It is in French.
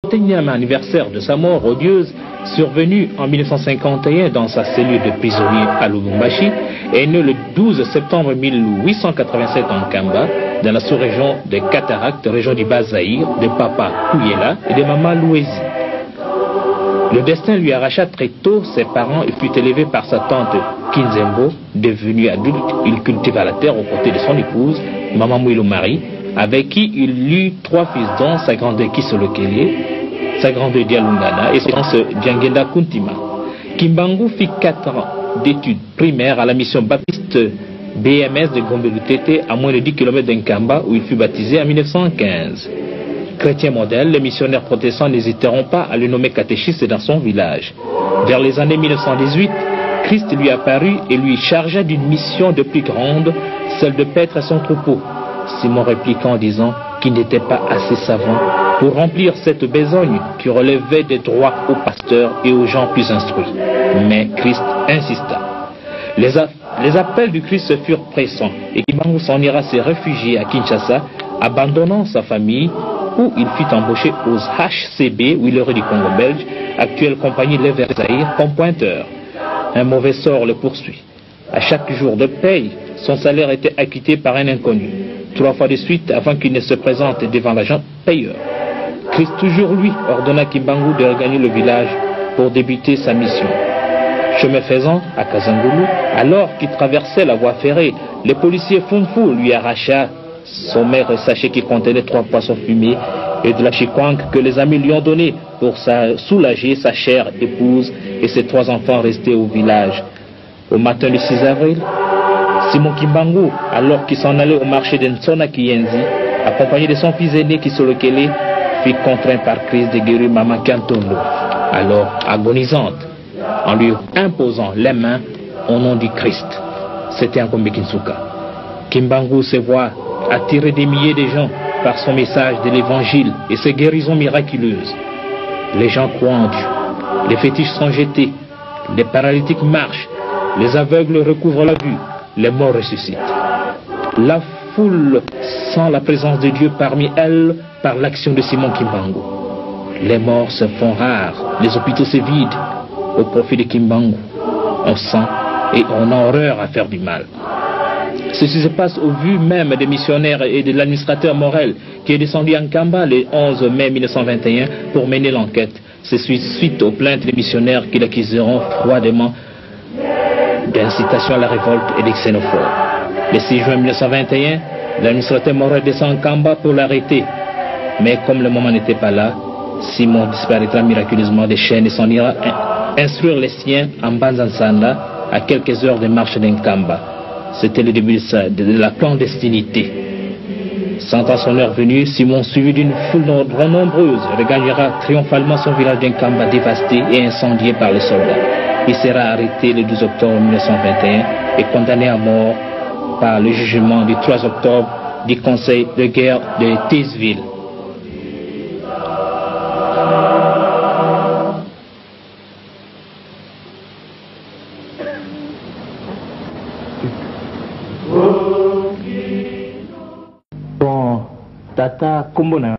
31e anniversaire de sa mort odieuse, survenue en 1951 dans sa cellule de prisonnier à Lubumbashi, est né le 12 septembre 1887 en Kamba, dans la sous-région des Cataractes, région du Bas-Zaïre, de papa Kouyela et de maman Louézi. Le destin lui arracha très tôt ses parents et fut élevé par sa tante Kinzembo. Devenu adulte, il cultiva la terre aux côtés de son épouse, maman Mouilou Marie, avec qui il eut 3 fils dont sa grande Kisolokele, sa grande Dialungana et son fils Djangenda Kuntima. Kimbangu fit 4 ans d'études primaires à la mission baptiste BMS de Gombe-Lutete à moins de 10 km d'Nkamba où il fut baptisé en 1915. Chrétien modèle, les missionnaires protestants n'hésiteront pas à le nommer catéchiste dans son village. Vers les années 1918, Christ lui apparut et lui chargea d'une mission de plus grande, celle de paître son troupeau. Simon répliqua en disant qu'il n'était pas assez savant pour remplir cette besogne qui relevait des droits aux pasteurs et aux gens plus instruits. Mais Christ insista. Les appels du Christ se furent pressants et Kimbangu s'en ira se réfugier à Kinshasa, abandonnant sa famille, où il fut embauché aux HCB, Huileries du Congo belge, actuelle compagnie Lever Zaïre, comme pointeur. Un mauvais sort le poursuit. À chaque jour de paye, son salaire était acquitté par un inconnu, 3 fois de suite avant qu'il ne se présente devant l'agent payeur. Christ, toujours lui, ordonna Kimbangu de regagner le village pour débuter sa mission. Chemin faisant, à Kazangoulou, alors qu'il traversait la voie ferrée, le policier Funfu lui arracha son maigre sachet qui contenait 3 poissons fumés et de la chikwang que les amis lui ont donné pour soulager sa chère épouse et ses 3 enfants restés au village. Au matin du 6 avril, Simon Kimbangu, alors qu'il s'en allait au marché de Nsona Kiyenzi, accompagné de son fils aîné Kisolokele, fut contraint par Christ de guérir Maman Kantondo, alors agonisante, en lui imposant les mains au nom du Christ. C'était un Kombe Kinsuka. Kimbangu se voit attirer des milliers de gens par son message de l'évangile et ses guérisons miraculeuses. Les gens croient en Dieu, les fétiches sont jetés, les paralytiques marchent, les aveugles recouvrent la vue, les morts ressuscitent. La foule sent la présence de Dieu parmi elles par l'action de Simon Kimbangu. Les morts se font rares, les hôpitaux se vident au profit de Kimbangu. On sent et on a horreur à faire du mal. Ceci se passe au vu même des missionnaires et de l'administrateur Morel qui est descendu en Kamba le 11 mai 1921 pour mener l'enquête. C'est suite aux plaintes des missionnaires qui l'accuseront froidement d'incitation à la révolte et des xénophobes. Le 6 juin 1921, l'administrateur Morel descend en Kamba pour l'arrêter. Mais comme le moment n'était pas là, Simon disparaîtra miraculeusement des chaînes et s'en ira instruire les siens en Banzansanda à quelques heures de marche d'Nkamba. C'était le début de la clandestinité. Sentant son heure venue, Simon, suivi d'une foule nombreuse, regagnera triomphalement son village d'Nkamba dévasté et incendié par les soldats. Il sera arrêté le 12 octobre 1921 et condamné à mort par le jugement du 3 octobre du Conseil de guerre de Thésville. Bon, Tata Kumbona.